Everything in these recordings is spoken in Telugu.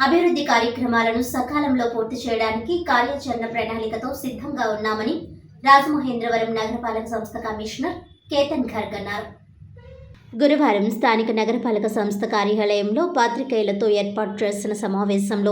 అభివృద్ధి కార్యక్రమాలను సకాలంలో పూర్తి చేయడానికి కార్యాచరణ ప్రణాళికతో సిద్ధంగా ఉన్నామని రాజమహేంద్రవరం నగరపాలక సంస్థ కమిషనర్ కేతన్ ఖర్గ్ అన్నారు. గురువారం స్థానిక నగరపాలక సంస్థ కార్యాలయంలో పాత్రికేయులతో ఏర్పాటు చేసిన సమావేశంలో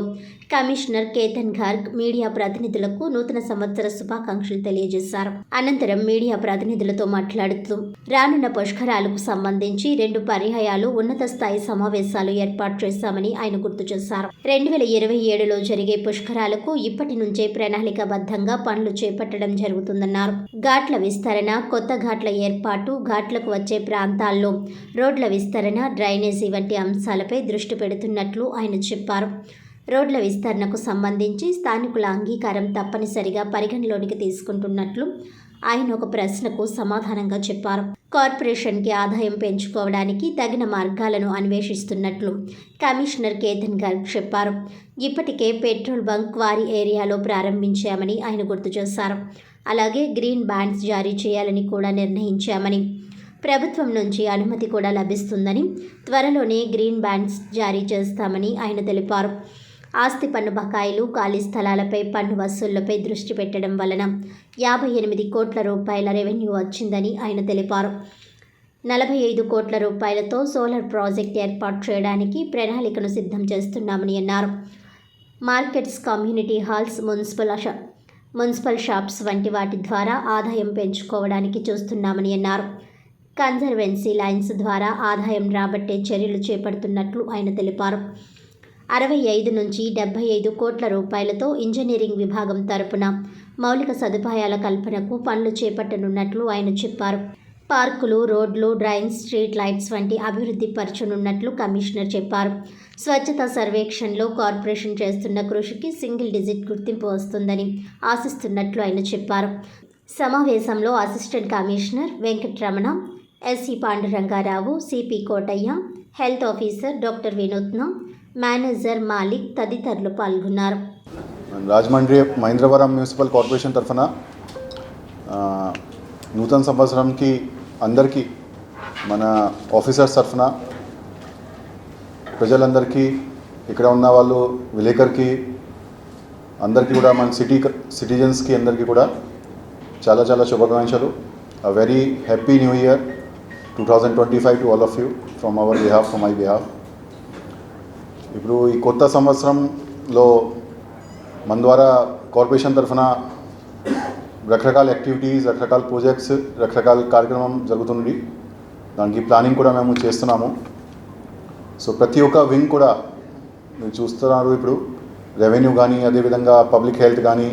కమిషనర్ కేతన్ ఖర్గ్ మీడియా ప్రతినిధులకు నూతన సంవత్సర శుభాకాంక్షలు తెలియజేశారు. అనంతరం మీడియా ప్రతినిధులతో మాట్లాడుతూ రానున్న పుష్కరాలకు సంబంధించి 2 పర్యాయాలు ఉన్నత స్థాయి సమావేశాలు ఏర్పాటు చేశామని ఆయన గుర్తు చేశారు. 2027లో జరిగే పుష్కరాలకు ఇప్పటి నుంచే ప్రణాళికాబద్ధంగా పనులు చేపట్టడం జరుగుతుందన్నారు. ఘాట్ల విస్తరణ, కొత్త ఘాట్ల ఏర్పాటు, ఘాట్లకు వచ్చే ప్రాంతాల్లో రోడ్ల విస్తరణ, డ్రైనేజీ వంటి అంశాలపై దృష్టి పెడుతున్నట్లు ఆయన చెప్పారు. రోడ్ల విస్తరణకు సంబంధించి స్థానికుల అంగీకారం తప్పనిసరిగా పరిగణలోనికి తీసుకుంటున్నట్లు ఆయన ఒక ప్రశ్నకు సమాధానంగా చెప్పారు. కార్పొరేషన్కి ఆదాయం పెంచుకోవడానికి తగిన మార్గాలను అన్వేషిస్తున్నట్లు కమిషనర్ కేతన్ ఖర్గ్ చెప్పారు. ఇప్పటికే పెట్రోల్ బంక్ క్వారీ ఏరియాలో ప్రారంభించామని ఆయన గుర్తు చేశారు. అలాగే గ్రీన్ బ్యాండ్స్ జారీ చేయాలని కూడా నిర్ణయించామని, ప్రభుత్వం నుంచి అనుమతి కూడా లభిస్తుందని, త్వరలోనే గ్రీన్ బ్యాండ్స్ జారీ చేస్తామని ఆయన తెలిపారు. ఆస్తి పన్ను బకాయిలు, ఖాళీ స్థలాలపై పన్ను వసూళ్లపై దృష్టి పెట్టడం వలన 58 కోట్ల రూపాయల రెవెన్యూ వచ్చిందని ఆయన తెలిపారు. 45 కోట్ల రూపాయలతో సోలార్ ప్రాజెక్ట్ ఏర్పాటు చేయడానికి ప్రణాళికను సిద్ధం చేస్తున్నామని అన్నారు. Markets, community halls, municipal shops వంటి వాటి ద్వారా ఆదాయం పెంచుకోవడానికి చూస్తున్నామని అన్నారు. కన్జర్వెన్సీ లైన్స్ ద్వారా ఆదాయం రాబట్టే చర్యలు చేపడుతున్నట్లు ఆయన తెలిపారు. 65 నుంచి 75 కోట్ల రూపాయలతో ఇంజనీరింగ్ విభాగం తరపున మౌలిక సదుపాయాల కల్పనకు పనులు చేపట్టనున్నట్లు ఆయన చెప్పారు. పార్కులు, రోడ్లు, డ్రైన్స్, స్ట్రీట్ లైట్స్ వంటి అభివృద్ధి పరచనున్నట్లు కమిషనర్ చెప్పారు. స్వచ్ఛతా సర్వేక్షణలో కార్పొరేషన్ చేస్తున్న కృషికి సింగిల్ డిజిట్ గుర్తింపు వస్తుందని ఆశిస్తున్నట్లు ఆయన చెప్పారు. సమావేశంలో assistant commissioner Venkataramana, SC Pandurangarao, CP Kotaiah, health officer doctor Vinuthna, manager Malik తదితరులు పాల్గొన్నారు. రాజమండ్రి మహేంద్రవరం మున్సిపల్ కార్పొరేషన్ తరఫున నూతన సంవత్సరంకి అందరికీ మన ఆఫీసర్స్ తరఫున ప్రజలందరికీ, ఇక్కడ ఉన్న వాళ్ళు విలేకరుకి అందరికీ కూడా, మన సిటిజన్స్కి అందరికీ కూడా చాలా చాలా శుభాకాంక్షలు. A very happy new year 2025 to all of you from our behalf, from my behalf. ఇప్పుడు ఈ కొత్త సంవత్సరంలో మన ద్వారా కార్పొరేషన్ తరఫున రకరకాల యాక్టివిటీస్, రకరకాల ప్రాజెక్ట్స్, రకరకాల కార్యక్రమం జరుగుతుంది. దానికి ప్లానింగ్ కూడా మేము చేస్తున్నాము. సో ప్రతి ఒక్క వింగ్ కూడా మీరు చూస్తున్నారు. ఇప్పుడు రెవెన్యూ కానీ, అదేవిధంగా పబ్లిక్ హెల్త్ కానీ,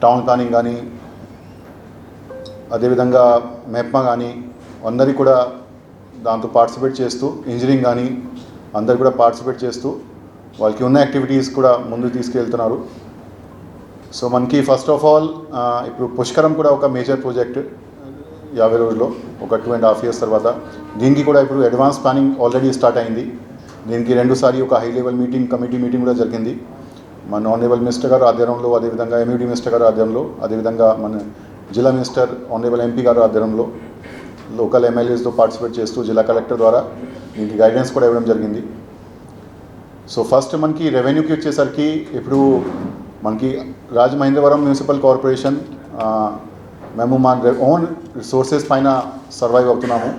టౌన్ ప్లానింగ్ కానీ, అదేవిధంగా మెప్మా కానీ అందరి కూడా దాంతో పార్టిసిపేట్ చేస్తూ, ఇంజనీరింగ్ కానీ అందరు కూడా పార్టిసిపేట్ చేస్తూ వాళ్ళకి ఉన్న యాక్టివిటీస్ కూడా ముందుకు తీసుకెళ్తున్నారు. సో మనకి ఫస్ట్ ఆఫ్ ఆల్ ఇప్పుడు పుష్కరం కూడా ఒక మేజర్ ప్రాజెక్ట్ 50 రోజుల్లో, ఒక 2.5 years తర్వాత. దీనికి కూడా ఇప్పుడు అడ్వాన్స్ ప్లానింగ్ ఆల్రెడీ స్టార్ట్ అయింది. దీనికి 2 సారి ఒక హై లెవెల్ కమిటీ మీటింగ్ కూడా జరిగింది. మన ఆనరబుల్ మినిస్టర్ గారు ఆధ్వర్యంలో, అదేవిధంగా ఎంయూడీ మినిస్టర్ గారు ఆధ్వర్యంలో, అదేవిధంగా మన జిల్లా మినిస్టర్ ఆనరబుల్ ఎంపీ గారు ఆధ్వర్యంలో, లోకల్ ఎమ్మెల్యేస్తో పార్టిసిపేట్ చేస్తూ జిల్లా కలెక్టర్ ద్వారా దీనికి గైడెన్స్ కూడా ఇవ్వడం జరిగింది. సో ఫస్ట్ మనకి రెవెన్యూకి వచ్చేసరికి ఇప్పుడు మనకి రాజమహేంద్రవరం మున్సిపల్ కార్పొరేషన్ మేము మా ఓన్ రిసోర్సెస్ పైన సర్వైవ్ అవుతున్నాము.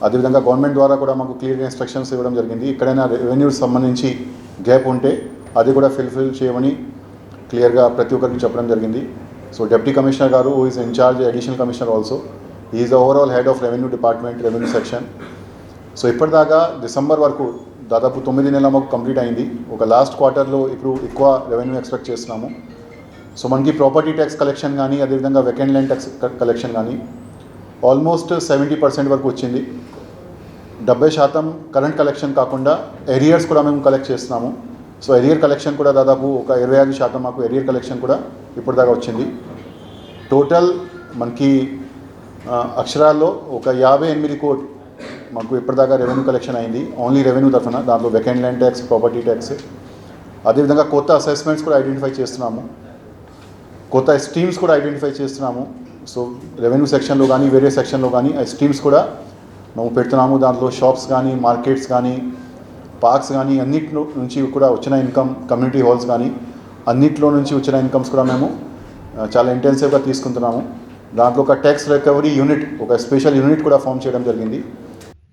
అదేవిధంగా గవర్నమెంట్ ద్వారా కూడా మాకు క్లియర్ ఇన్స్ట్రక్షన్స్ ఇవ్వడం జరిగింది. ఎక్కడైనా రెవెన్యూకి సంబంధించి గ్యాప్ ఉంటే అది కూడా ఫిల్ చేయమని క్లియర్గా ప్రతి ఒక్కరికి చెప్పడం జరిగింది. సో డిప్యూటీ కమిషనర్ గారు, who is incharge additional commissioner also, he is the overall head of revenue department, revenue section. So ఇప్పటిదాకా డిసెంబర్ వరకు దాదాపు 9 నెలల మాకు కంప్లీట్ అయింది. ఒక లాస్ట్ క్వార్టర్లో ఇప్పుడు ఎక్కువ రెవెన్యూ ఎక్స్పెక్ట్ చేస్తున్నాము. సో మనకి ప్రాపర్టీ ట్యాక్స్ కలెక్షన్ కానీ, అదేవిధంగా వెకెంట్ ల్యాండ్ ట్యాక్స్ కలెక్షన్ కానీ ఆల్మోస్ట్ 70% వరకు వచ్చింది. 70% కరెంట్ కలెక్షన్ కాకుండా ఎరియర్స్ కూడా మేము కలెక్ట్ చేస్తున్నాము. సో ఎరియర్ కలెక్షన్ కూడా దాదాపు ఒక 25% మాకు ఎరియర్ కలెక్షన్ కూడా ఇప్పటిదాకా వచ్చింది. టోటల్ మనకి అక్షరాల్లో ఒక 58 కోట్లు మాకు ఇప్పటిదాకా రెవెన్యూ కలెక్షన్ అయింది, ఓన్లీ రెవెన్యూ తరఫున. దాంట్లో vacant land tax, property tax, అదేవిధంగా కొత్త అసెస్మెంట్స్ కూడా ఐడెంటిఫై చేస్తున్నాము, కొత్త స్ట్రీమ్స్ కూడా ఐడెంటిఫై చేస్తున్నాము. సో రెవెన్యూ సెక్షన్లో కానీ, వేరే సెక్షన్లో కానీ ఆ స్ట్రీమ్స్ కూడా మేము పెడుతున్నాము. దాంట్లో షాప్స్ కానీ, మార్కెట్స్ కానీ, పార్క్స్ కానీ అన్నిట్లో నుంచి కూడా వచ్చిన ఇన్కమ్, కమ్యూనిటీ హాల్స్ కానీ అన్నిట్లో నుంచి వచ్చిన ఇన్కమ్స్ కూడా మేము చాలా ఇంటెన్సివ్గా తీసుకుంటున్నాము. దాంట్లో ఒక ట్యాక్స్ రికవరీ యూనిట్, ఒక స్పెషల్ యూనిట్ కూడా ఫామ్ చేయడం జరిగింది.